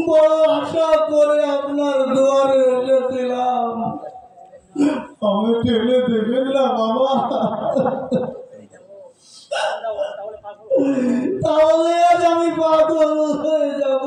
বড় আশা করে আপনার দুয়ারে এসেছিলাম, আমি ঠেলে দেখে দিলাম বাবা, তাহলে আজ আমি পাগল হয়ে যাব।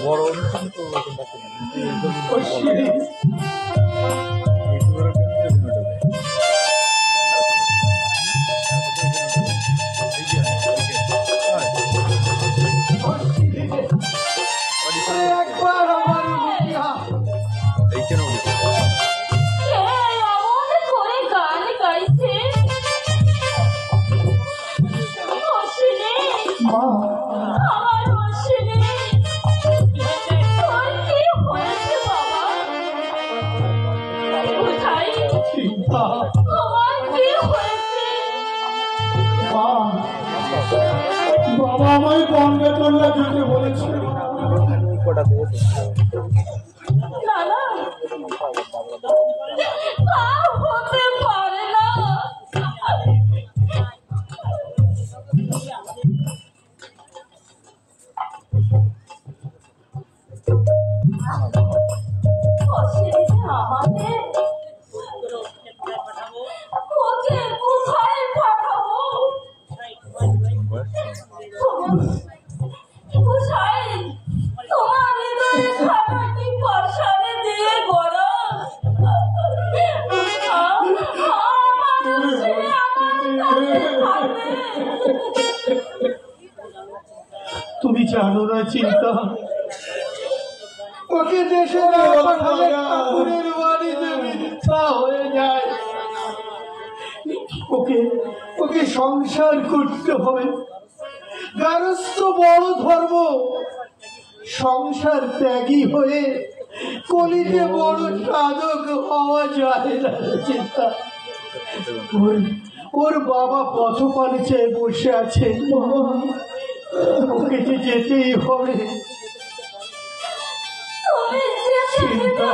বড় অনুষ্ঠান তো একবার আমার মুখিয়া বাবা আমায় বন্ধে তোলা দিতে বলেছে। তুমি জানো না চিন্তা, ওকে দেশে না পাঠালে ঠাকুরের বাড়িতে মিথ্যা হয়ে যায়। ওকে ওকে সংসার করতে হবে। গারস্থ বড় ধর্ম, সংসার ত্যাগী হয়ে কলিতে বড় সাধক হওয়া যায় না চিন্তা। ওর বাবা পথপানে চেয়ে বসে আছে, ওকে যে যেতেই হবে। চিন্তা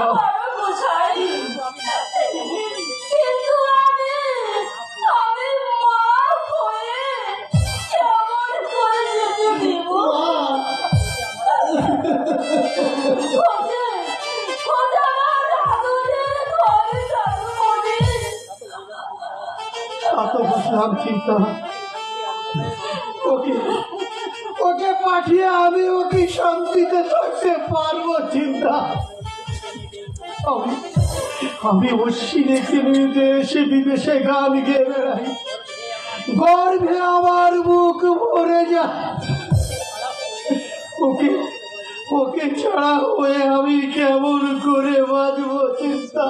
বুঝলাম চিন্তা, ওকে ওকে পাঠিয়ে আমি ওকে শান্তিতে থাকতে পারবো চিন্তা। আমি অশ্বিনীকে নিয়ে দেশে বিদেশে গান গেয়ে বেড়াই, গর্ভে আমার বুক ভরে যায়। ওকে ওকে ছাড়া হয়ে আমি কেমন করে বাঁচবো চিন্তা।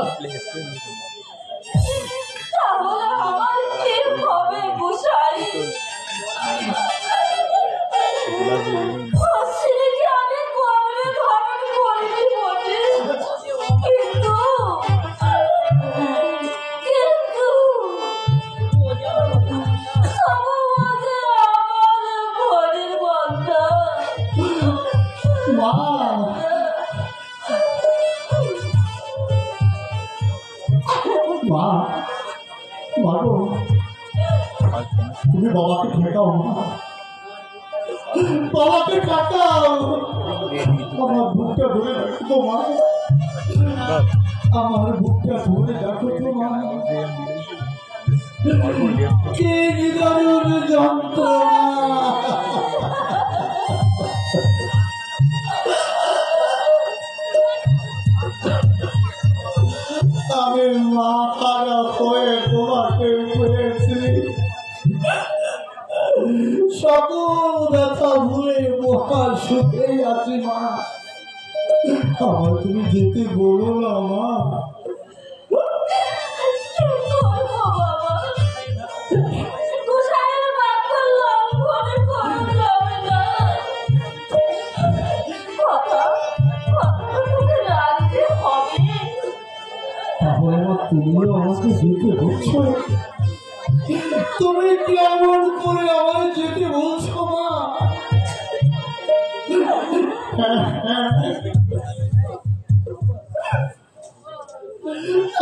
তুমি বাবাকে ঠেকাও না, বাবাকে কাটাও। আমার বুকটা ধরে রাখো তো মা, আমার বুকটা ধরে রাখো তো মা। কে নিদারুণ যন্ত্রণা, আমি মা খারাপ হয়ে তোমাকে পেয়েছি। সকল ব্যথা ভুলে মহা সুখে আছি মা। আমার তুমি যেতে বলো না মা। তুমিও আমাকে যেতে বলছো, তুমি কেমন করে আমার যেতে বলছো মা?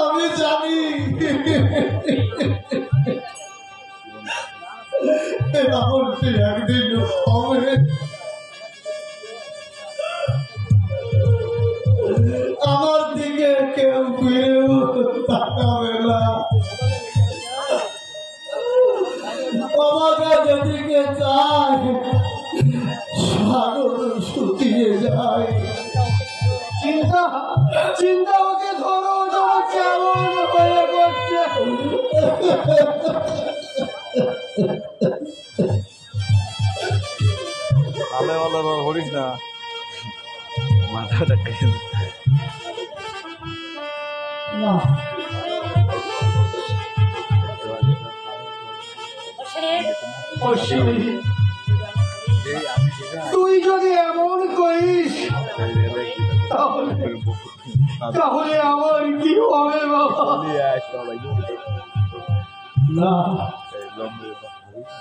আমি জানি একদিন হবে। চায় সাগর শুকিয়ে যায়। চিন্তা চিন্তা ওকে ধরো, তোমার কেমন হয়ে পড়ছে। ভালো ভালো হরিস না, মাথাটা খেয়ে না তুই যদি এমন করিস তাহলে আমার কি হবে বাবা? না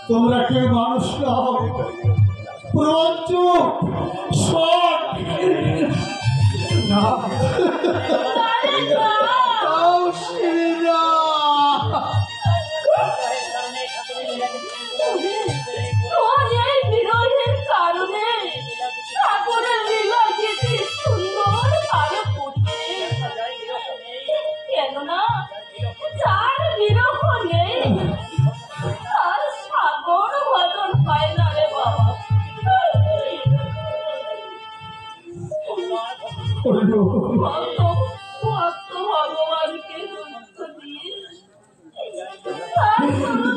তোমরা কেউ মানুষ নাও, প্রঞ্চ শট না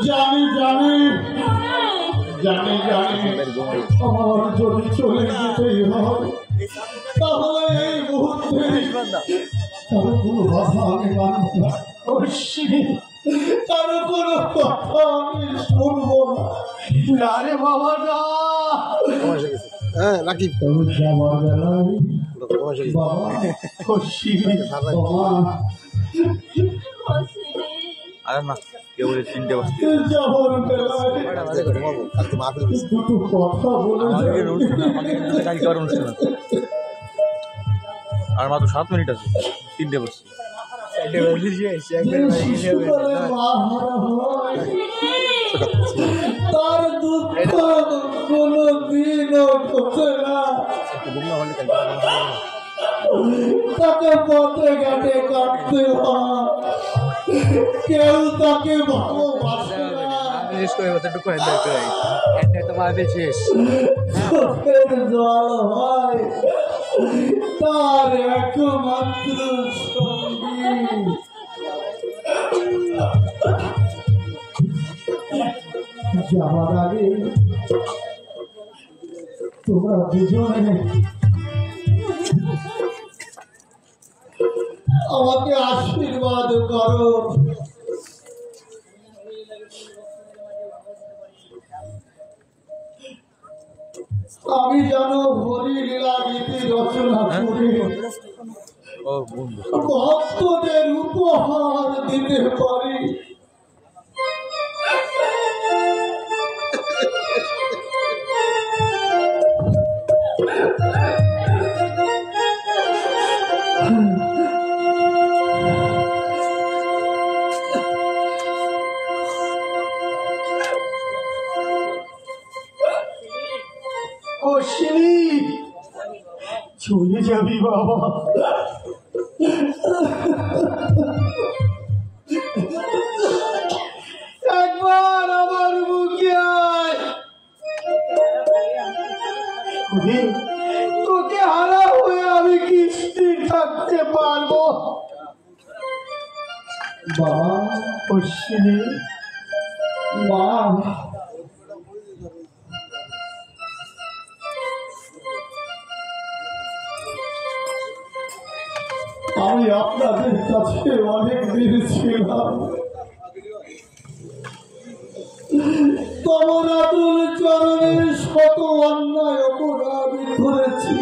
জানি জানি জানি জানি আমার যদি চলে যেতেই হয় তাহলে এই মুহূর্তে কারো কোনো কথা আমি মানব না, কারো কোনো কথা আমি শুনবো না। না রে বাবা না, নাকি তুমি যাবার বেলায় বাবা বাবা আরে না কেউ বলে 3টে বাজতে যাবার বেলায় দুটো কথা বলে আমাদের অনুষ্ঠান আমাদের কালকে অনুষ্ঠান আছে আর মাত্র 7 মিনিট আছে, 3টে বাজছে। তার দুঃখ কোনো দিনও ঘটে না, তাকে পথে ঘাটে কাটতে হয়, কেউ তাকে ভালোবাসে না, চোখের জল হয় তার একমাত্র সঙ্গী। যাওয়ার আগে তোমরা দুজনে আমাকে আশীর্বাদ করো। আমি যেন হরি লীলা গীতি রচনা করে ভক্তদের উপহার দিতে পারি। চলে যাবি বাবা, একবার আমার মুখে আয়, তোকে হারা হয়ে আমি কি স্থির থাকতে পারবো বাবা? অশ্বিনী মা, আমি আপনাদের কাছে অনেক দিন ছিলাম, কমলাতুল চরণের শত অন্যায় অপরাধী করেছি,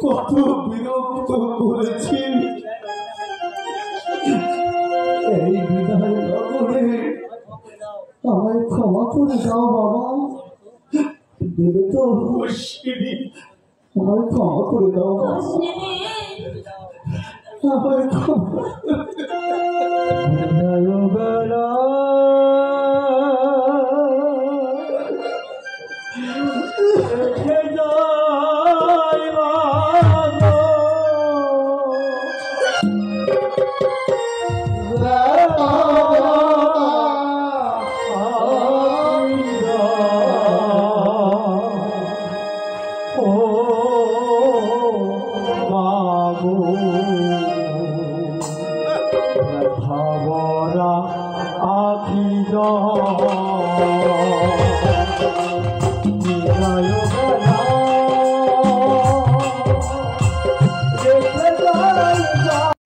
কত বিরক্ত করেছি। এই বিদায় লগনে আমায় ক্ষমা করে দাও বাবা, দেবে তো? আমায় ক্ষমা করে দাও বাবা, আমায় ক্ষমা মাগো ব্যথাভরা আখি জয় বেলা রেখে যায়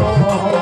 Oh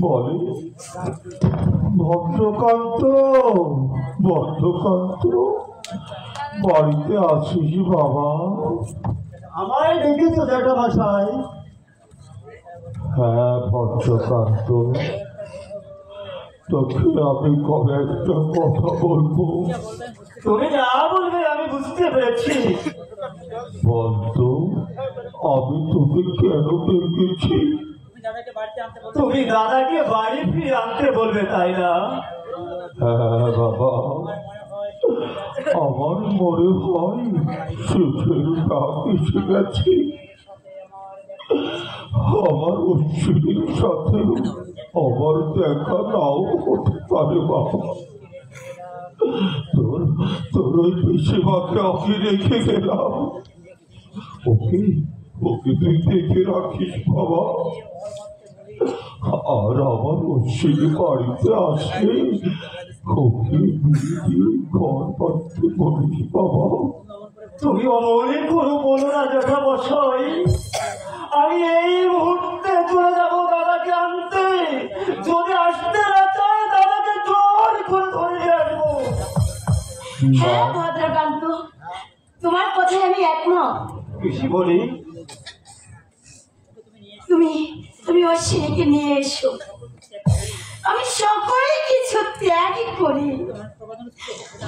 বলে ভদ্রকান্ত, ভদ্রকান্ত বাড়িতে আছিস বাবা? আমায় ডেকেছো জ্যাঠা মশাই? হ্যাঁ ভদ্রকান্ত, তোকে আমি কবে একটা কথা বলবো। তুমি যা বলবে আমি বুঝতে পেরেছি। বলতো আমি তোকে কেন ডেকেছি? তুমি দাদাকে বাড়ি ফিরে আনতে বলবে, তাই না? হ্যাঁ বাবা, আমার মনে হয় সুখের ডাক এসে গেছে। আমার অশ্বিনীর সাথে আমার দেখা নাও হতে পারে বাবা। তোর ওই পিসিমাকে আমি রেখে গেলাম, ওকে ওকে তুই দেখে রাখিস বাবা। আর আমার অশ্বিনী বাড়িতে আসলে ওকে বিয়ে দিয়ে ঘর বাঁধতে বলিস বাবা। তুমি অমনি কোনো বলো না জ্যাঠা মশাই। আমি এই মুহূর্তে চলে যাবো দাদাকে আনতে। যদি আসতে না চায় দাদাকে জোর করে ধরে নিয়ে আসবো। হ্যাঁ ভদ্রকান্ত, তোমার কথায় আমি একমত। পিসি বলি, তুমি তুমি অশ্বিনীকে নিয়ে এসো। আমি সকল কিছু ত্যাগই করি,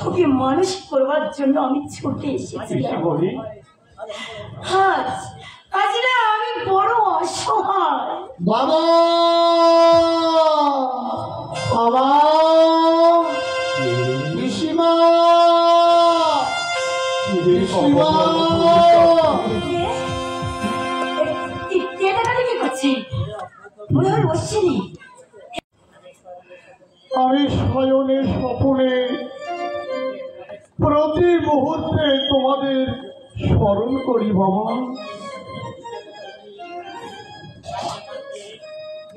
ওকে মানুষ করবার জন্য আমি ছুটে পিসি এসেছিলাম। বলি, আজ না আমি বড় অসহায়। বাবা, বাবা, পিসিমা, পিসিমা। কে টাকা কি করছে? মনে হয় অশ্বিনী। আমি শয়নে স্বপনে প্রতি মুহূর্তে তোমাদের স্মরণ করি বাবা।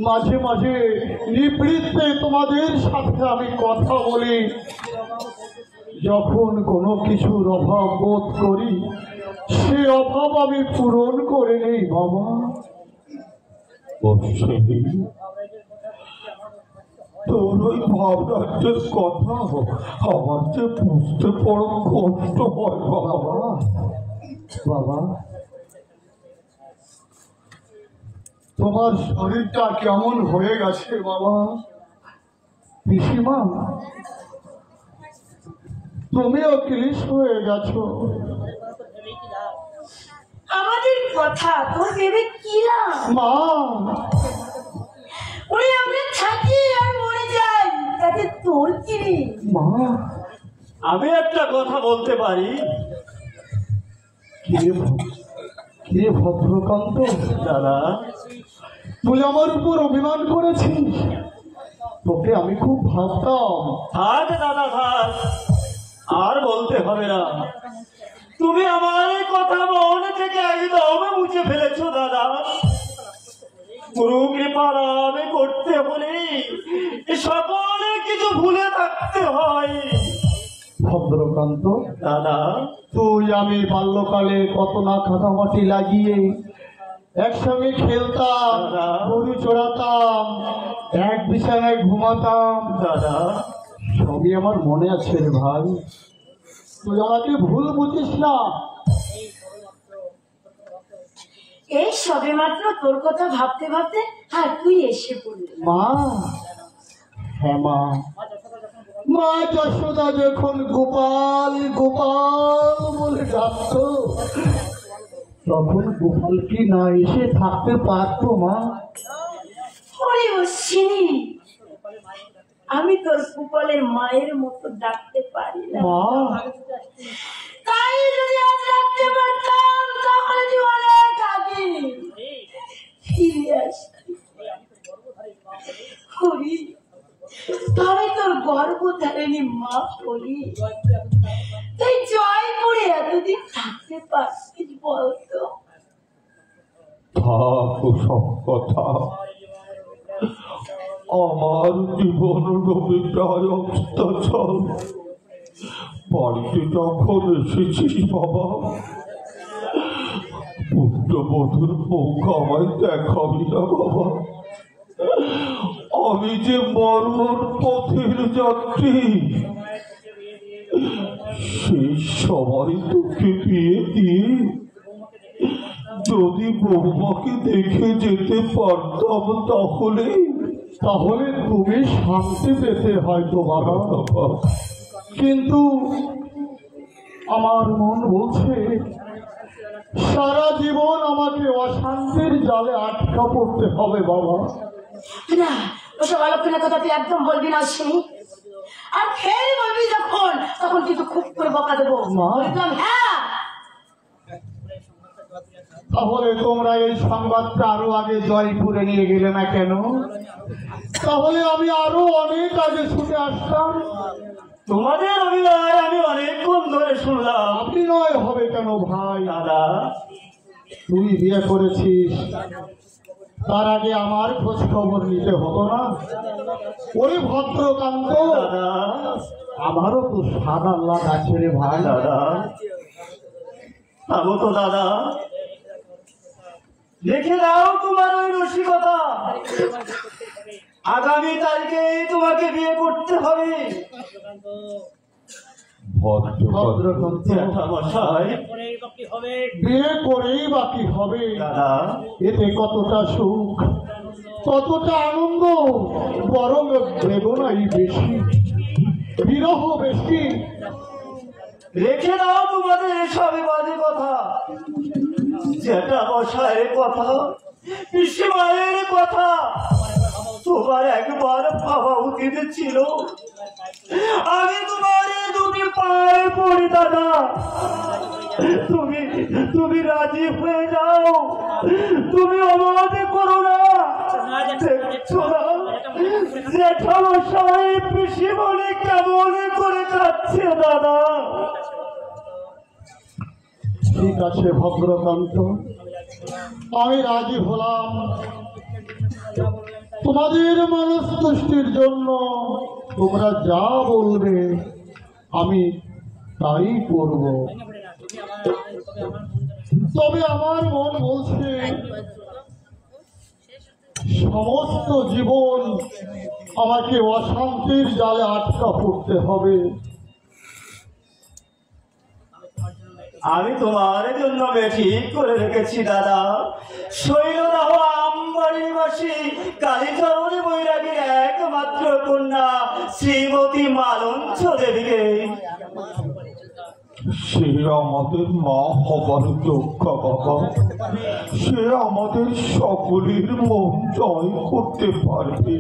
মাঝে মাঝে নিবৃত্তে তোমাদের সাথে আমি কথা বলি। যখন কোনো কিছুর অভাব বোধ করি, সে অভাব আমি পূরণ করে নেই বাবা। তোর ওই ভাবনার কথা আমার যে বুঝতে বড় কষ্ট হয় বাবা। বাবা, তোমার শরীরটা কেমন হয়ে গেছে বাবা? পিসিমা, তুমিও ক্লিশ হয়ে গেছো। আমাদের কথা তোর ভেবে কি লাভ? মা, ওরে আমরা থাকি আর মরে যাই, তাতে তোর কি রে? মা, আমি একটা কথা বলতে পারি। কে ভদ্রকান্ত? দাদা, তুই আমার উপর অভিমান করেছিস। তোকে আমি খুব ভাবতাম। থাক দাদা থাক, আর বলতে হবে না। তুমি আমার কথা মন থেকে একদম মুছে ফেলেছো দাদা। গুরু কৃপার আমি করতে বলি সকলে কিছু ভুলে থাকতে হয়। ভদ্রকান্ত, দাদা, তুই আমি বাল্যকালে কত না কাদামাটি লাগিয়ে একসঙ্গে খেলতাম, দাদা। গরু চড়াতাম, এক বিছানায় ঘুমাতাম। দাদা, সবই আমার মনে আছে রে ভাই। তুই আমাকে ভুল বুঝিস না। এই সবে মাত্র তোর কথা ভাবতে ভাবতে আর তুই এসে পড়লি। মা, হ্যাঁ মা, মা যশোদা যখন গোপাল গোপাল বলে ডাকত, তখন গোপাল কি না এসে থাকতে পারতো মা? ওরে অশ্বিনী, আমি তোর কুপালের মায়ের মতো ডাকতে পারি না। মা, তাই যদি আজ ডাকতে পারতাম তাহলে তুই অনেক আগে ফিরে আসতি। হরি, আমি তোর গর্ভধারিণী মা হরি, তুই জয়পুরে এতদিন থাকতে পারতিস বলতো? থাক সব কথা। আমার জীবন রবিটায় অত্যাচার। বাড়িতে যখন এসেছিস বাবা, পুত্রবধূর মুখ আমায় দেখাবি না বাবা। আমি যে মরণ পথের যাত্রী, সেই সবাই তোকে বিয়ে দিয়ে যদি বৌমাকে দেখে যেতে পারতাম তাহলে তাহলে তুমি শান্তি পেতে হয়তো বাবা। কিন্তু আমার মন বলছে সারা জীবন আমাকে অশান্তির জালে আটকা পড়তে হবে বাবা। না, ওসব অলক্ষণের কথা তুই একদম বলবি না শুনি। আর ফের বলবি যখন, তখন কিন্তু খুব করে বকা দেবো। বললাম হ্যাঁ। তাহলে তোমরা এই সংবাদটা আরো আগে জয়পুরে নিয়ে গেলে না কেন? তাহলে আমি আরো অনেক আগে ছুটে আসতাম। তোমাদের অভিনয় আমি অনেকক্ষণ ধরে শুনলাম। অভিনয় হবে কেন ভাই? দাদা, তুই বিয়ে করেছিস, তার আগে আমার খোঁজ খবর নিতে হতো না? ওরে ভদ্রকান্ত, দাদা, আমারও তো সাদা লাগ আছে রে ভাই। দাদা, থামো তো দাদা, দেখে দাও তোমার ওই রসিকতা। আগামী তারিখে তোমাকে বিয়ে করতে হবে। ভদ্রকান্ত, জ্যাঠামশাই, বিয়ে করেই বাকি হবে। দাদা, এতে কতটা সুখ, কতটা আনন্দ, বরং বেদনাই বেশি, বিরহ বেশি। রেখে দাও তোমাদের এসব বাজে কথা। জ্যাঠামশাইয়ের কথা, পিসিমায়ের কথা তোমার একবার ভাবা উচিত ছিল। আমি তোমার দুটি পায়ে পড়ি দাদা, তুমি রাজি হয়ে যাও। তুমি অবাধ করো না। দেখছো না জ্যাঠামশাই পিসিমণি কেমন করে যাচ্ছে দাদা। ঠিক আছে ভদ্রকান্ত, আমি রাজি হলাম। তোমাদের মনস্তুষ্টির জন্য তোমরা যা বলবে আমি তাই করব। তবে আমার মন বলছে সমস্ত জীবন আমাকে অশান্তির জালে আটকা পড়তে হবে। আমি তোমার জন্য ঠিক করে রেখেছি দাদা, শৈলদাহ আমবাড়ির নিবাসী কালীচরণ বৈরাগীর একমাত্র কন্যা শ্রীমতী মালঞ্চ দেবীকে। সে আমাদের মা হবার যোগ্য বাবা, সে আমাদের সকলের মন জয় করতে পারবে।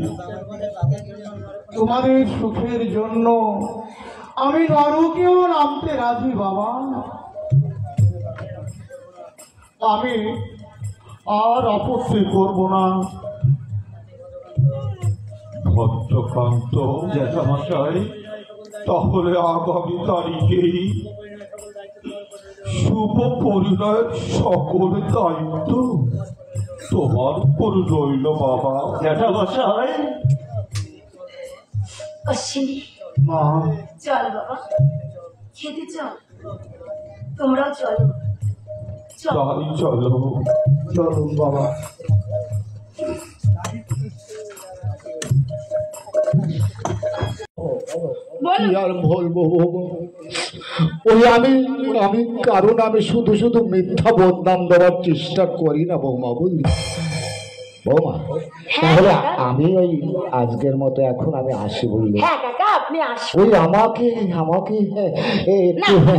তোমাদের সুখের জন্য আমি নরকেও নামতে রাজি বাবা। আমি আর আপত্তি করব না। ভদ্রকান্ত, জ্যাঠামশাই, তাহলে আগামী তারিখেই শুভ পরিণয়ের সকল দায়িত্ব তোমার উপর রইল বাবা। জ্যাঠামশাই, অশ্বিনী, মা, চল বাবা, খেতে চল। তোমরাও চলো। চল। তাই চলো, চলুন বাবা। বলো। কি আর বলবো বৌমা, ওই আমি কারণ আমি শুধু শুধু মিথ্যা বদনাম দেওয়ার চেষ্টা করি না বৌমা, বুঝলি বৌমা। তাহলে আমি ওই আজকের মতো এখন আমি আসি, বুঝলি। হ্যাঁ কাকা, আপনি আসুন। ওই আমাকে না,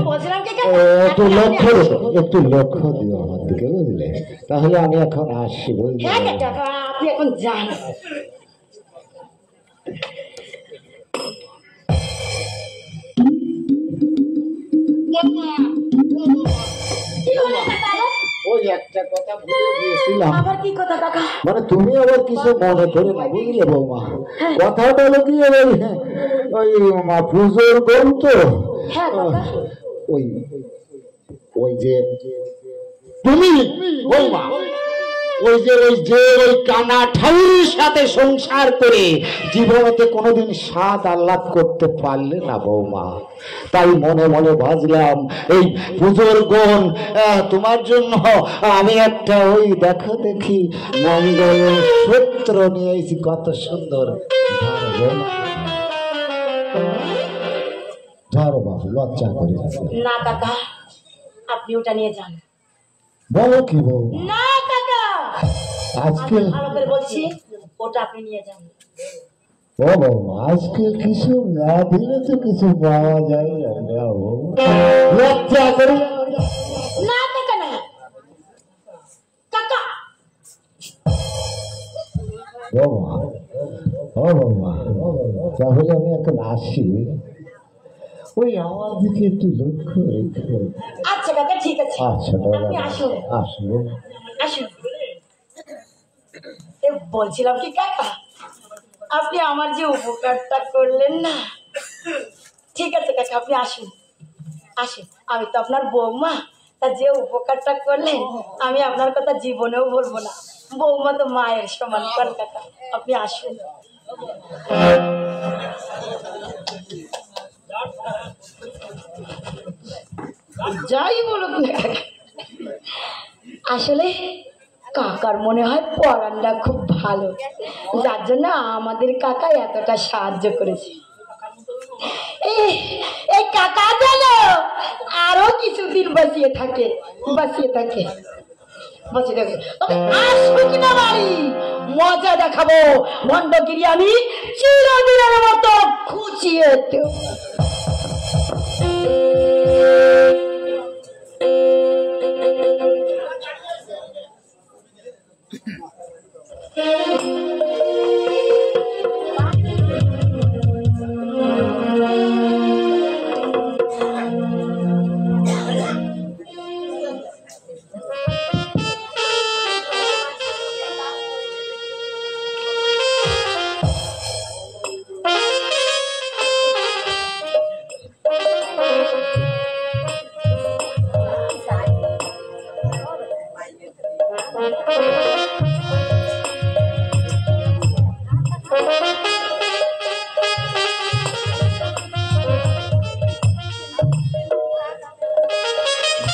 বলছিলাম কি কাকা, একটু আপনি লক্ষ্য দিও আমার দিকে, বুঝলে। তাহলে আমি এখন আসি, বুঝলি। হ্যাঁ কাকা, আপনি এখন যান। কি হলো কাকা? ওই একটা কথা ভুলে গিয়েছিলাম। আবার কি কথা কাকা? মানে তুমি আবার কিছু মনে করে না, বুঝলে বৌমা। কথাটা হলো কি, ওই পুজোর গরু তো, হ্যাঁ কাকা। ওই যে তুমি বৌমা, ওই কানা ঠাউরির সাথে সংসার করে জীবনেতে কোনোদিন স্বাদ আহ্লাদ করতে পারলে না বৌমা। তাই মনে মনে ভাবলাম এই পুজোর গণ তোমার জন্য আমি একটা ওই দেখো দেখি মঙ্গল সূত্র নিয়ে এসেছি, কত সুন্দর। ধরো বাবু, লজ্জা করি না কাকা, আপনি ওটা নিয়ে যান। বলো কি বউ, না কাকা, আজকে ভালো করে বলছি, ওটা আপনি নিয়ে যান। ও বৌমা, আজকে কিছু না দিলে তো কিছু পাওয়া যায় না। লজ্জা করি না কাকা, না কাকা। বৌমা, ও বৌমা, তাহলে আমি এখন আসি, ওই আমার দিকে একটু লক্ষ্য রেখো। আচ্ছা কাকা, ঠিক আছে। আচ্ছা আপনি আসুন, আসবো। আসুন। বলছিলাম কি কাকা, আপনি আমার যে উপকারটা করলেন না, ঠিক আছে কাকা, আপনি আসুন আসুন। আমি তো আপনার বৌমা, তা যে উপকারটা করলেন আমি আপনার কথা জীবনেও বলবো না। বৌমা তো মায়ের সমান কর কাকা, আপনি আসুন। যাই বলুক না কাকা, আসলে কাকার মনে হয় পরানটা খুব ভালো, যার জন্য আমাদের কাকা এতটা সাহায্য করেছে। এই কাকা যেন আরো কিছুদিন বসিয়ে থাকে, বসিয়ে থাকে। তবে আসবো কিনা বাড়ি, মজা দেখাবো। ভণ্ডগিরি আমি চিরদিনের মতো খুঁচিয়ে দেব।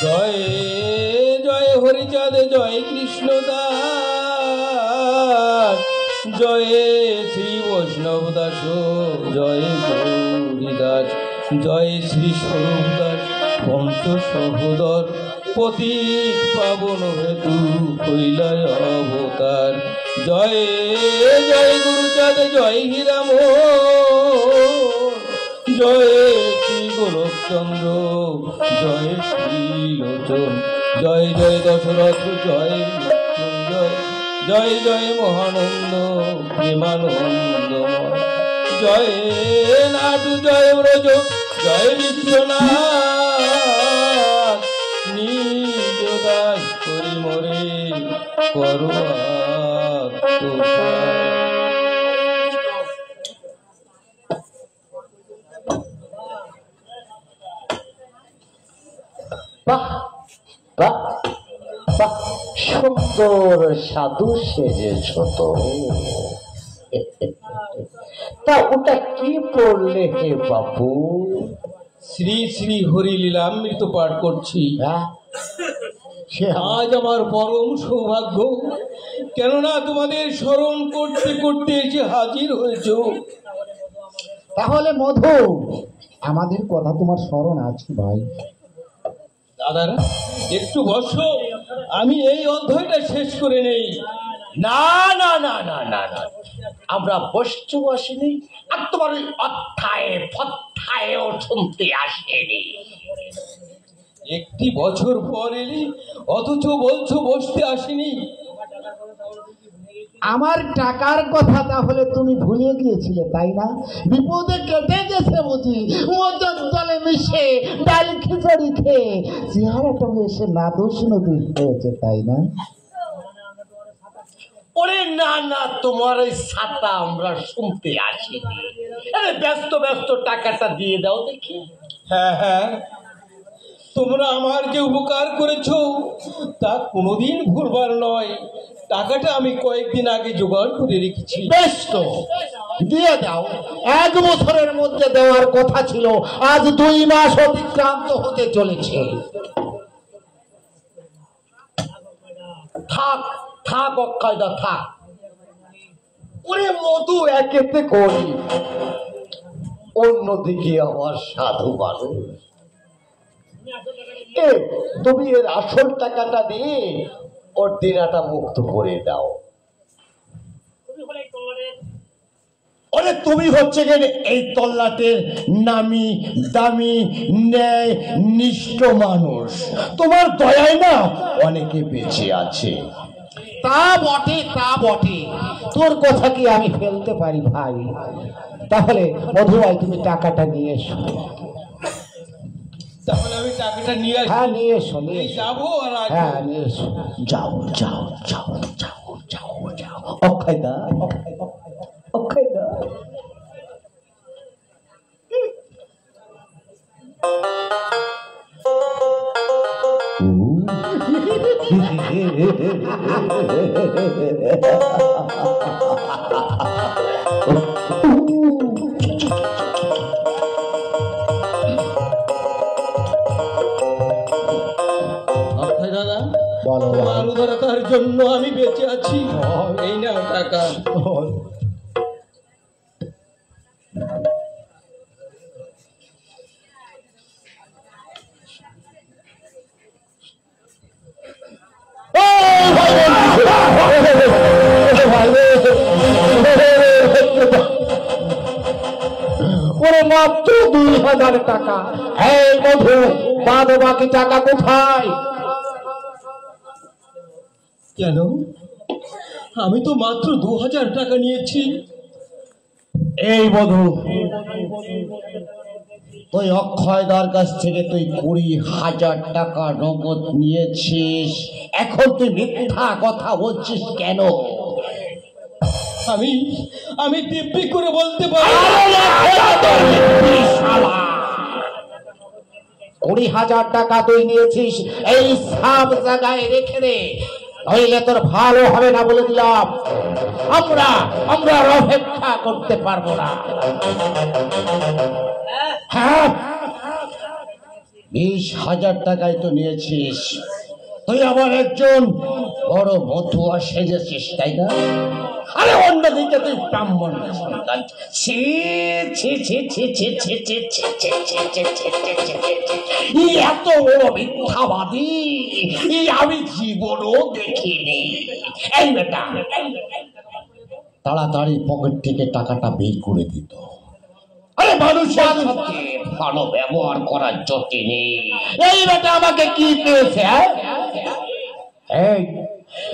জয় জয় হরিচাঁদ, জয় কৃষ্ণদাস, জয় শ্রী বৈষ্ণব দাস, জয় গৌরীদাস, জয় শ্রী স্বরূপ দাস, পঞ্চ সহোদর, পতিত পাবন হেতু কৈলায় অবতার। জয় জয় গুরুচাঁদ, জয় হীরাম, জয় শ্রী গোলকচন্দ্র, জয় শ্রী লোচন, জয় জয় দশরথ, জয় মৃত্যুঞ্জয়, জয় জয় মহানন্দ প্রেমানন্দময়, জয় নাটু, জয় ব্রজ, জয় বিশ্বনাথ, নিজ দাস করি মরে করো আত্মসাৎ। বাহ বাহ বাহ, সুন্দর সাধু সেজেছ তো। তা ওটা কি পড়লে হে বাপু? শ্রী শ্রী হরিলীলামৃত পাঠ করছি। আজ আমার পরম সৌভাগ্য, কেননা তোমাদের স্মরণ করতে করতে এসে হাজির হয়েছ। তাহলে মধু, আমাদের কথা তোমার স্মরণ আছে ভাই? দাদারা একটু বসো, আমি এই অধ্যায়টা শেষ করে নেই। না না না না না না, আমরা বসতে আসিনি, আর তোমার ওই অধ্যায় ফধ্যায়ও শুনতে আসেনি। একটি বছর পর এলি, অথচ বলছো বসতে আসিনি। আমার টাকার কথা তাহলে তুমি ভুলে গিয়েছিলে তাই না? বিপদে কেটে গেছে বুঝি, মদন জলে মিশে ডাল খিচুড়ি খেয়ে চেহারাটা এসে না দোষ নদী হয়েছে তাই না? ওরে না না, তোমার ওই ছাতা আমরা শুনতে আসিনি। আরে ব্যস্ত ব্যস্ত টাকাটা দিয়ে দাও দেখি। হ্যাঁ হ্যাঁ, তোমরা আমার যে উপকার করেছো তা কোনোদিন ভুলবার নয়। টাকাটা আমি কয়েকদিন আগে জোগাড় করে রেখেছি। বেশ তো, দিয়ে দাও। 1 বছরের মধ্যে দেওয়ার কথা ছিল, আজ 2 মাস অতিক্রান্ত হতে চলেছে। থাক থাক অক্ষয়দা থাক। ওরে মধু একেতে করি, অন্যদিকে আমার সাধু মানুষ, তুমি এর আসল টাকাটা দিয়ে ওর দিনাটা মুক্ত করে দাও। ওরে তুমি হচ্ছে গেলে এই তল্লাটের নামি দামি ন্যায় নিষ্ঠ মানুষ, তোমার দয়ায় না অনেকে বেঁচে আছে। তা বটে, তা বটে। তোর কথা কি আমি ফেলতে পারি ভাই? তাহলে মধু ভাই তুমি টাকাটা নিয়ে এসো। তাহলে আমি টাকাটা নিয়ে আসি। হ্যাঁ নিয়ে এসো, নিয়ে এই এসো। যাবো আর আসবো। হ্যাঁ নিয়ে এসো। যাও যাও যাও যাও যাও যাও। অক্ষয়দা অক্ষয়দা অক্ষয় দাদা, বলো তোমার উদারতার জন্য আমি বেঁচে আছি। এই নাও টাকা। ওরে মাত্র 2000 টাকা। এই মধু, বাদ বাকি টাকা কোথায়? কেন? আমি তো মাত্র 2000 টাকা নিয়েছি। এই বধূ, তুই অক্ষয়দার কাছ থেকে তুই 20,000 টাকা নগদ নিয়েছিস, এখন তুই মিথ্যা কথা বলছিস কেন? আমি দিব্যি করে বলতে পারি। 20,000 টাকা তুই নিয়েছিস, এই সব জায়গায় রেখে দে, নইলে তোর ভালো হবে না বলে দিলাম। আমরা আর অপেক্ষা করতে পারবো না। হ্যাঁ, 20,000 টাকায় তো নিয়েছিস, তুই আবার একজন বড় মধুয়া সেজেছিস, তাই না? আরে অন্যদিকে তুই ব্রাহ্মণ সন্তান। ছি ছি ছি ছি ছি ছি ছি ছি ছি ছি ছি ছি ছি ছি ছি। এত বড় মিথ্যাবাদী আমি জীবনও দেখিনি। এই বেটা, তাড়াতাড়ি পকেট থেকে টাকাটা বের করে দিত। আরে মানুষের সাথে ভালো ব্যবহার করার জটি নেই। এই বেটা আমাকে কি পেয়েছে?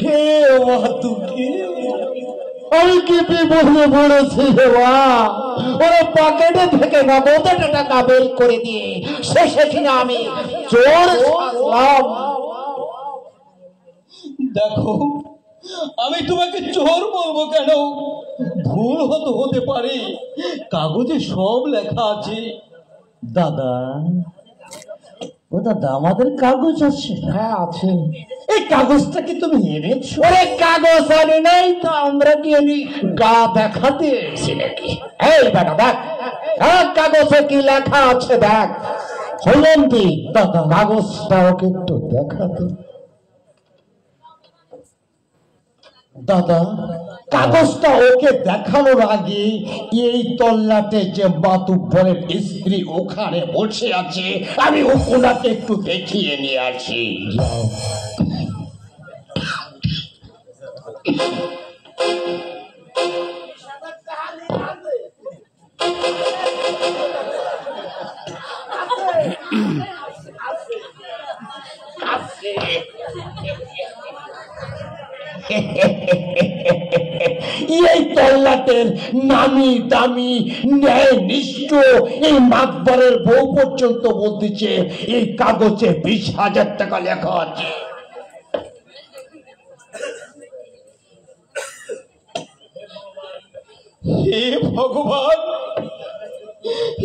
হে মাতুকে, আমি কি বিপদে পড়েছি রে মা? ওরা পকেটে থেকে নগদ টাকা বের করে দিয়ে শেষে কিনা আমি চোর সাজলাম। দেখো, আমি তোমাকে চোর বলবো কেন? ভুল হতে পারে, কাগজে সব লেখা আছে। দাদা, ও দাদা, আমাদের কাগজ আছে। হ্যাঁ আছে। এই কাগজটা কি তুমি এনেছো? ওরে কাগজ আনি নাই তো আমরা কি আমি গা দেখাতে এসেছি নাকি? এই বেটা দেখ, কাগজে কি লেখা আছে দেখ। হলেন কি দাদা, কাগজটা ওকে একটু দেখাতে। দাদা, কাগজটা ওকে দেখানোর আগে এই তল্লাটে যে মাতুব্বরের স্ত্রী ওখানে বসে আছে, আমি ওনাকে একটু দেখিয়ে নিয়ে আসি। এই তল্লাটের নামি দামি ন্যায় নিষ্ঠ এই মাতবরের বউ পর্যন্ত বলতেছে এই কাগজে 20,000 টাকা লেখা আছে। হে ভগবান,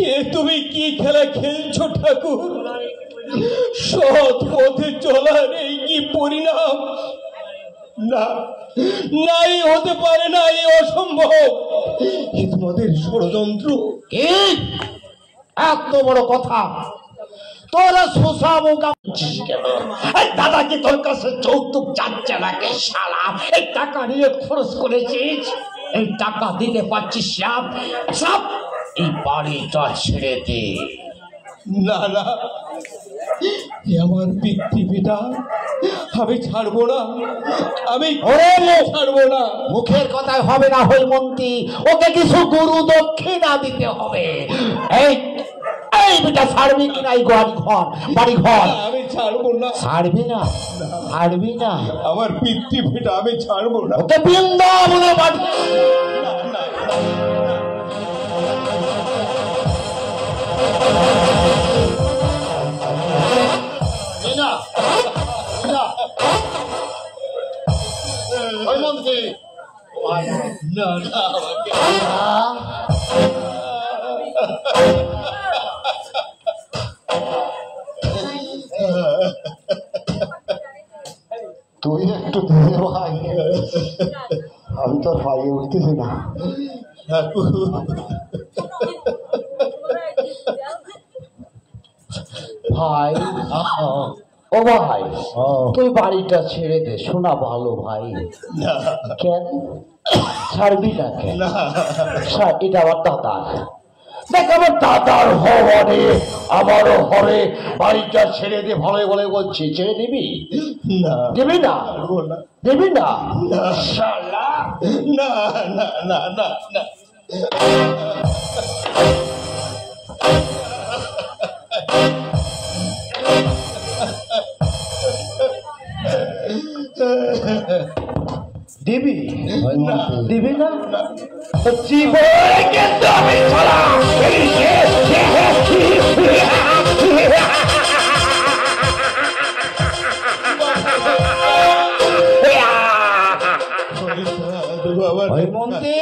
এ তুমি কি খেলা খেলছো ঠাকুর? সৎ পথে চলার এই কি পরিণাম? না, নাই হতে পারে না, এই অসম্ভব। এ তোমাদের ষড়যন্ত্র। কি এত বড় কথা? তোরা শোষা মোকা কেন? দাদা কি তোর কাছে যৌতুক যাচ্ছে নাকি শালা? এই টাকা নিয়ে খরচ করেছিস, এই টাকা দিতে পারছিস সব সব এই বাড়িটা ছেড়ে দে। না না, এ আমার পিতৃপিতা, আমি ছাড়বো না, আমি ছাড়বো না। মুখের কথায় হবে না হৈমন্তী, ওকে কিছু গুরু দক্ষিণা দিতে হবে। এই এই বেটা ছাড়বি কিনা এই বাড়ি ঘর? আমি ছাড়বো না। ছাড়বি না? ছাড়বি না? আমার পিতৃপিতা, আমি ছাড়বো না। ওকে বৃন্দাবনে বাড়ি হৈমন্তী। না না, আমাকে তুই একটু দে ভাই, আমি তোর পাইয়ে উঠতেছি না। ভাই, ও ভাই, তুই বাড়িটা ছেড়ে দে, শোনা ভালো ভাই। কেন ছাড়বি না? কেন? এটা আমার দাদার, দেখ আমার দাদার হরে আমারও হরে, বাড়িটা ছেড়ে দে। ভালো বলে বলছি, ছেড়ে দিবি? দিবি না? দিবি না? শালা না না না না না। দিবি? দিবি না? জীবনে কিন্তু আমি ছাড়া হৈমন্তী,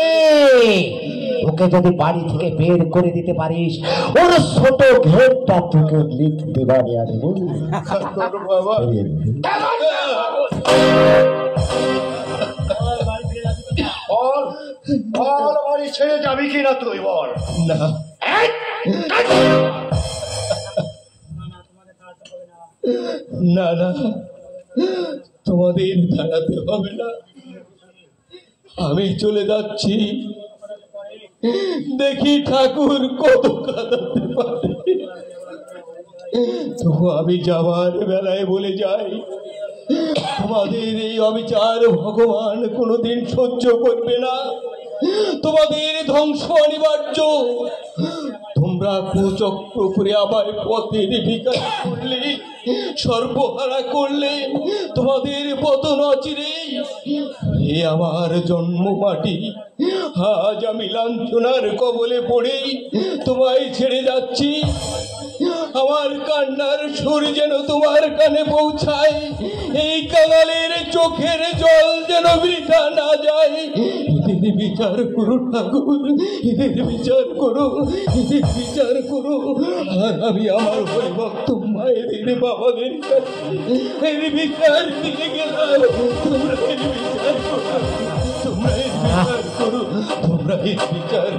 ওকে যদি বাড়ি থেকে বের করে দিতে পারিস, ওর ছোট ঘেরটা তোকে লিখতে পারি আমি, বুঝলি? বাড়ি ছেড়ে যাবি কিনা তুই বল? না না, তোমাদের দাঁড়াতে হবে না, আমি চলে যাচ্ছি। দেখি ঠাকুর কত কাঁদাতে পারে। তবু আমি যাওয়ার বেলায় বলে যাই, তোমাদের এই অবিচার ভগবান কোনোদিন সহ্য করবে না, তোমাদের ধ্বংস অনিবার্য। তোমরা কুচক্র করে আবার পথের ভিখারি করলে, সর্বহারা করলে, তোমাদের পতন অচিরেই। এ আমার জন্ম মাটি, আজ আমি লাঞ্ছনার কবলে পড়ে তোমায় ছেড়ে যাচ্ছি। আমার কান্নার সুর যেন তোমার কানে পৌঁছায়, এই কাঙালের চোখের জল যেন বৃথা না যায়। এদের বিচার করো ঠাকুর, এদের বিচার করো, এদের বিচার করো। আর আমি আমার হরিভক্ত মায়েদের বাবাদের কাছে এর বিচার দিয়ে গেলাম। তোমরা এর বিচার করো, তোমরা এর বিচার করো, তোমরা এর বিচার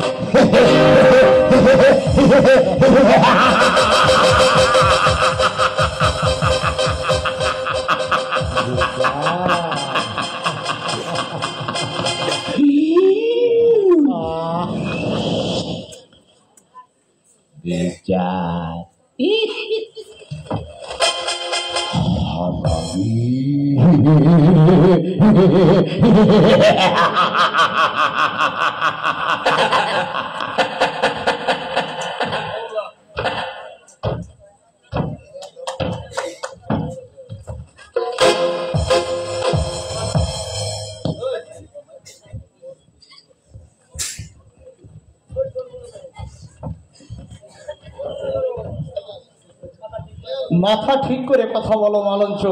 মাথা ঠিক করে কথা বলো মালঞ্চ।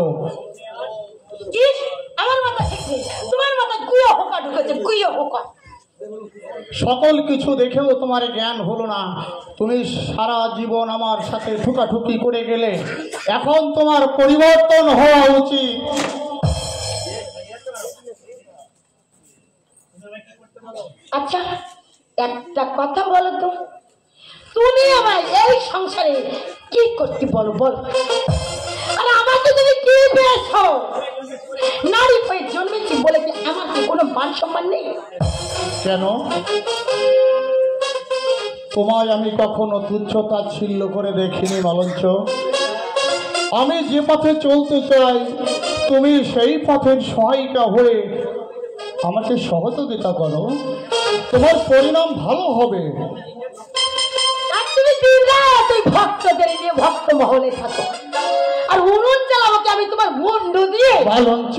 কি আমার মাথা ঠিক নেই, তোমার মাথা কুয়া হোকা ঢুকেছে, কুইয়া হোকা। সকল কিছু দেখেও তোমার জ্ঞান হলো না। তুমি সারা জীবন আমার সাথে ঠুকাঠুকি করে গেলে, এখন তোমার পরিবর্তন হওয়া উচিত। আচ্ছা একটা কথা বলো তো, তুমি আমার এই সংসারে কি করতে বলো বলো? আর আমাকে তুমি কি পেয়েছো? নারী হয়ে জন্মেছি বলে কি আমার কি কোনো মান সম্মান নেই? কেন? তোমায় আমি কখনো তুচ্ছ-তাচ্ছিল্য করে দেখিনি মালঞ্চ। আমি যে পথে চলতে চাই, তুমি সেই পথের সহায়িকা হয়ে আমাকে সহযোগিতা করো, তোমার পরিণাম ভালো হবে। আর তুমি দিনরাত ওই ভক্তদের নিয়ে ভক্ত মহলে থাকো, আর উনুন জ্বালাবো আমি তোমার মুন্ডু দিয়ে। মালঞ্চ,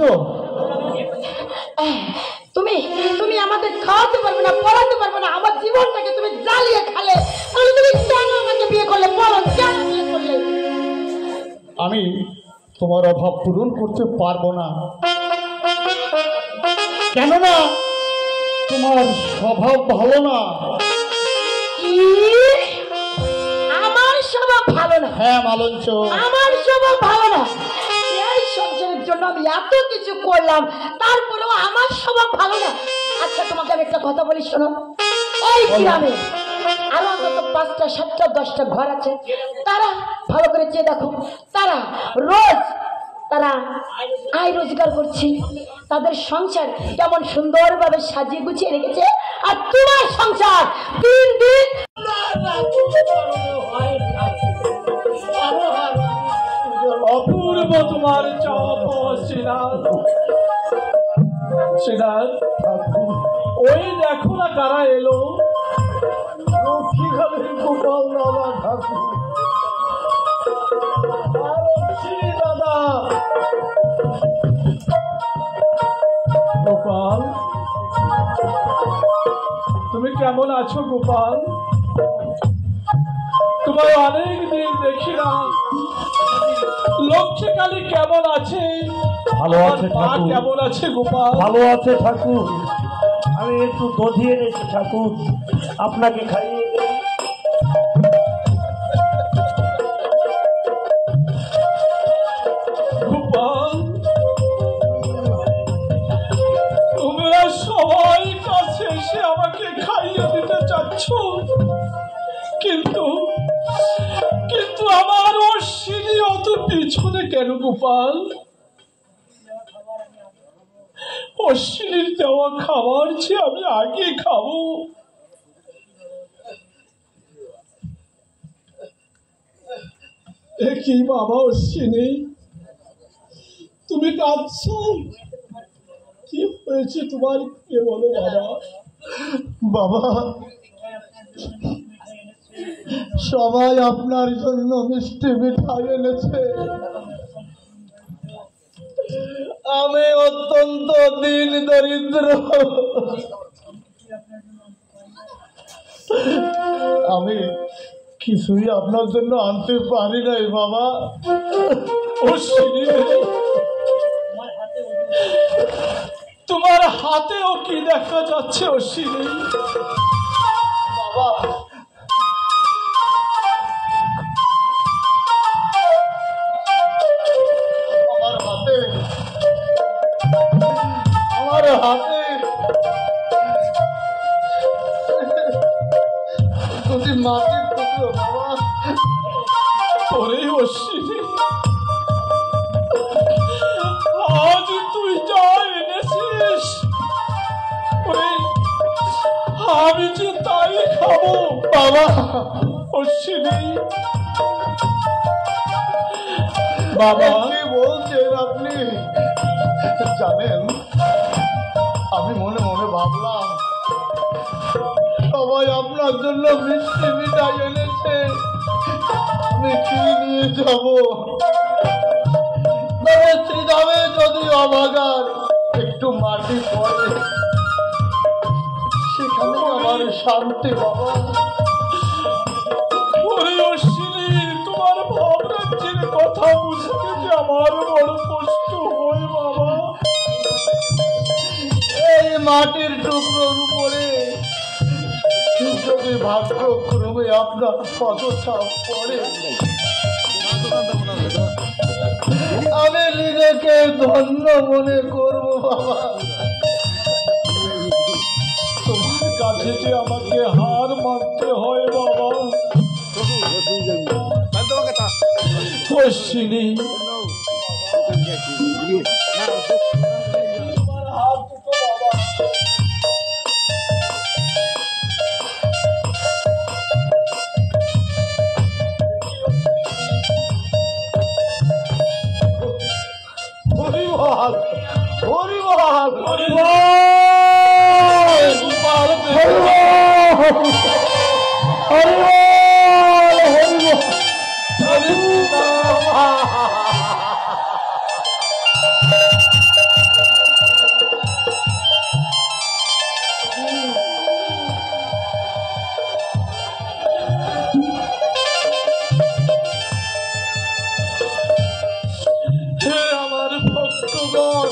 তুমি তুমি আমাদের খাওয়াতে পারবে না, পড়াতে পারবে না, আমার জীবনটাকে তুমি জ্বালিয়ে খালে, তাহলে তুমি কেন আমাকে বিয়ে করলে বলো? কেন বিয়ে করলে? আমি তোমার অভাব পূরণ করতে পারবো না, কেননা তোমার স্বভাব ভালো না। কি? আমার স্বভাব ভালো না? হ্যাঁ মালঞ্চ, আমার স্বভাব ভালো না? এই সংসারের জন্য আমি এত কিছু করলাম, তারপরেও আমার স্বভাব ভালো না? আচ্ছা তোমাকে আমি একটা কথা বলি, শোনো। এই গ্রামে আরো অন্তত 5টা 7টা 10টা ঘর আছে, তারা ভালো করে চেয়ে দেখো, তারা রোজ তারা আয় রোজগার করছে, তাদের সংসার কেমন সুন্দরভাবে সাজিয়ে গুছিয়ে রেখেছে। আর তোমার সংসার দিন দিন অপূর্ব তোমার চাপ শ্রীনাথ। শ্রীনাথ, ওই দেখো না কারা এলো। গোপাল দাদা ঠাকুর, দাদা গোপাল, তুমি কেমন আছো গোপাল? তোমার অনেক দিন দেখি না। লক্ষ্মী কালী কেমন আছে? ভালো আছে ঠাকুর। কেমন আছে গোপাল? ভালো আছে ঠাকুর। আমি একটু দধি এনেছি ঠাকুর, আপনাকে খাইয়ে দেব। গোপাল, তোমরা সবাই কাছে এসে আমাকে খাইয়ে দিতে চাচ্ছ, কিন্তু কিন্তু আমার অশ্বিনী অত পিছনে কেন গোপাল? অশ্বিনীর দেওয়া খাবার চেয়ে আমি আগে খাবো। কি বাবা অশ্বিনী, তুমি কাঁদছো? কি হয়েছে তোমার, কে বলো বাবা? বাবা, সবাই আপনার জন্য মিষ্টি মিঠাই এনেছে, আমি অত্যন্ত দিন দরিদ্র, আমি কিছুই আপনার জন্য আনতে পারি নাই বাবা। অশ্বিনী, তোমার হাতেও কি দেখা যাচ্ছে অশ্বিনী? বাবা, আমার হাতে যদি মাটির টুকরো বাবা। ওরে অশ্বিনী, আজ তুই যা এনেছিস, ওরে আমি যে তাই খাবো বাবা। অশ্বিনী বাবা, কি বলছেন আপনি? জানেন, আমি মনে মনে ভাবলাম সবাই আপনার জন্য মিষ্টি মিঠাই এনেছে, আমি কি নিয়ে যাব? তবে শ্রীধামে যদি অভাগার একটু মাটি পড়ে, সেখানে আমার শান্তি বাবা। ওরে অশ্বিনী, তোমার ভাবরাজ্যের কথা বুঝতে যে আমার বড় কষ্ট হয় বাবা। এই মাটির টুকরোর উপরে ভাগ্যক্রমে আপনার পদচাপ পড়ে আমি নিজেকে ধন্য মনে করবো বাবা। তোমার কাছে যে আমাকে হার মানতে হয় বাবা। অশ্বিনী হরিবল হরিবল হরিবল আমার ভক্তগণ,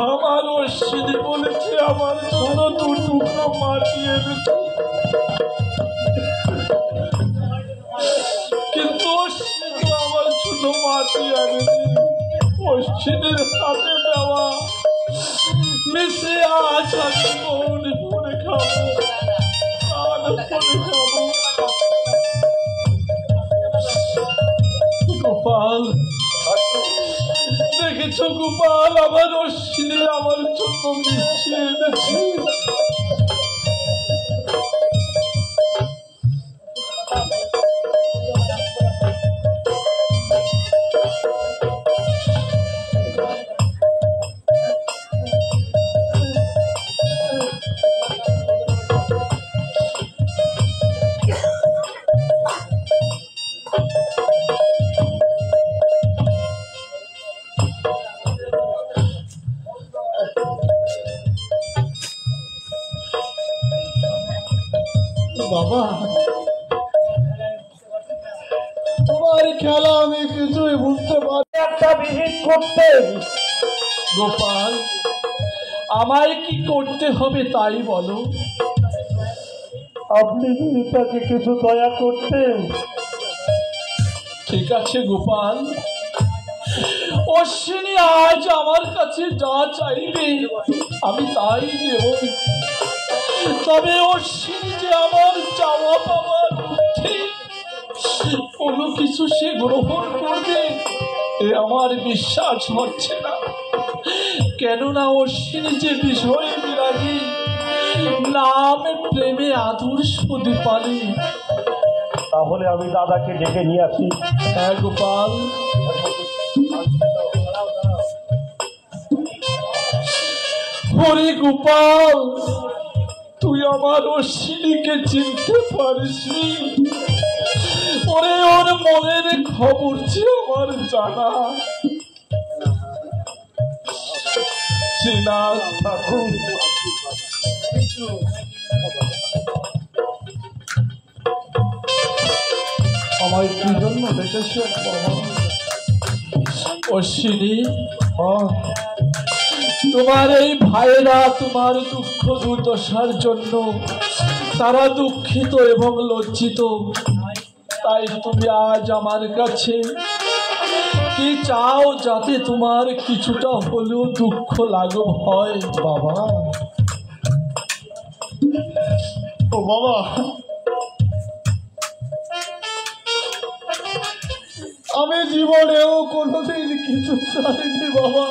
আমার অশ্বিনী বলেছে আমার জন্য দু টুকরো মাটি এনেছে, কিন্তু অশ্বিনী আমার জন্য মাটি আনেনি। অশ্বিনীর হাতে দেওয়া মিশে আজ আমি মনে পড়ে খাবো, আর পড়ে খাবো। গোপাল, দেখেছো গোপাল, আমার অশ্বিনী আমার জন্য মিশিয়ে এনেছে। বাবা, তোমার খেলা আমি কিছুই বুঝতে পারি। একটা বিহিত করতে গোপাল, আমায় কি করতে হবে তাই বলো। আপনি যদি তাকে কিছু দয়া করতেন। ঠিক আছে গোপাল, অশ্বিনী আজ আমার কাছে যা চাইবে আমি তাই দেব। তবে অশ্বিনী যে আমার চাওয়া পাওয়ার কোনো কিছু সে গ্রহণ করবে এ আমার বিশ্বাস হচ্ছে না। কেননা অশ্বিনী যে বিষয়ে বিরাগী, নাম প্রেমে আদর্শ দীপালি। তাহলে আমি দাদাকে ডেকে নিয়ে আসি। হ্যাঁ গোপাল, হরে গোপাল, তুই আমার অশ্বিনীকে চিনতে পারিসনি। ওরে ওর মনের খবর যে আমার জানা। শ্রীনাথ ঠাকুর, আমায় কি জন্য ডেকেছ বাবা? অশ্বিনী, তোমার এই ভাইরা তোমার দুঃখ দুর্দশার জন্য তারা দুঃখিত এবং লজ্জিত। তাই তুমি আজ আমার কাছে কি চাও যাতে তোমার কিছুটা হলেও দুঃখ লাঘব হয় বাবা? ও বাবা, আমি জীবনেও কোনোদিন কিছু চাইনি বাবা।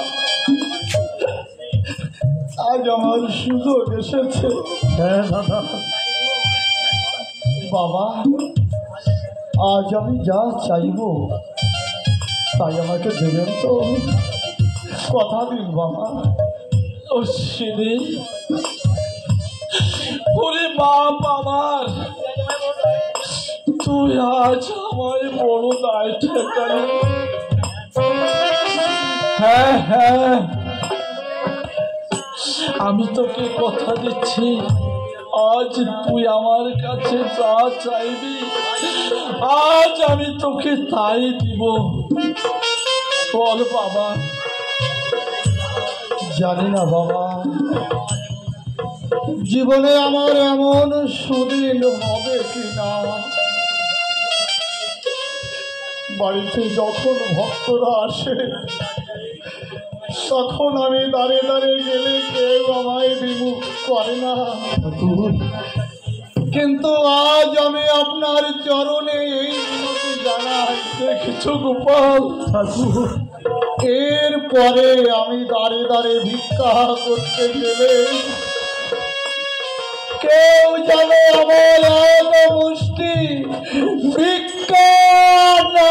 আজ আমার সুযোগ এসেছে। হ্যাঁ দাদা। বাবা, আজ আমি যা চাইব তাই আমাকে দেবেন তো? কথা দিন বাবা। অশ্বিনী, ওরে বাপ আমার, তুই আজ আমায় বড় দায় ঠেকালি। হ্যাঁ হ্যাঁ, আমি তোকে কথা দিচ্ছি, আজ তুই আমার কাছে যা চাইবি আজ আমি তোকে তাই দিব। বল বাবা। জানি না বাবা, জীবনে আমার এমন সুদিন হবে কিনা, বাড়িতে যখন ভক্তরা আসে তখন আমি দাঁড়িয়ে দাঁড়িয়ে গেলে কেউ আমায় বিমুখ করে না, কিন্তু আজ আমি আপনার চরণে এই মিনতি জানাই, দেখছো গোপাল ঠাকুর, এরপরে আমি দাঁড়িয়ে দাঁড়িয়ে ভিক্ষা করতে গেলে কেউ জানে আমার এক মুষ্টি ভিক্ষা না।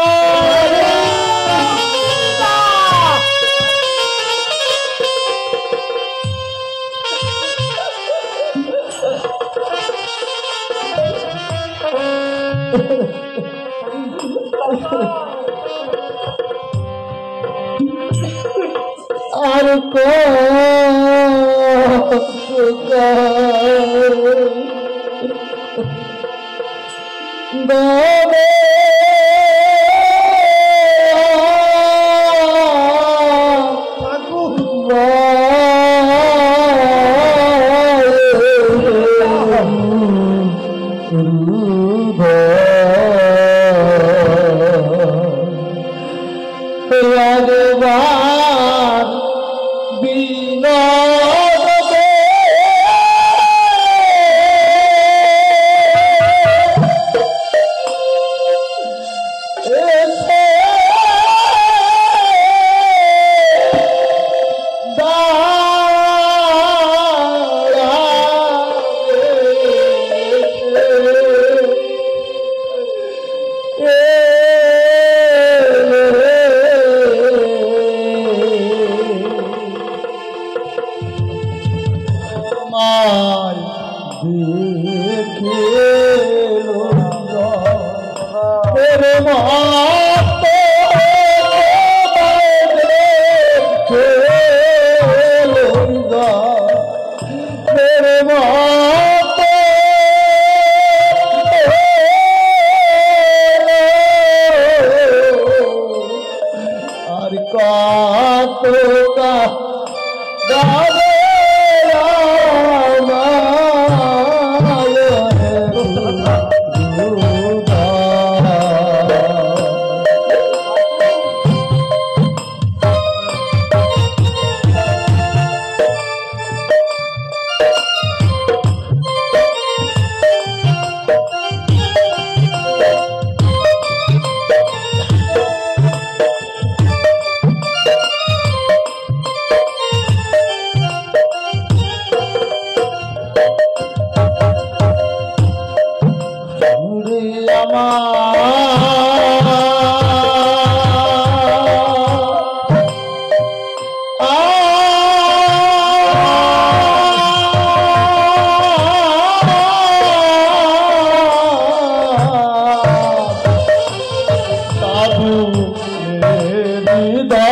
আর দাদা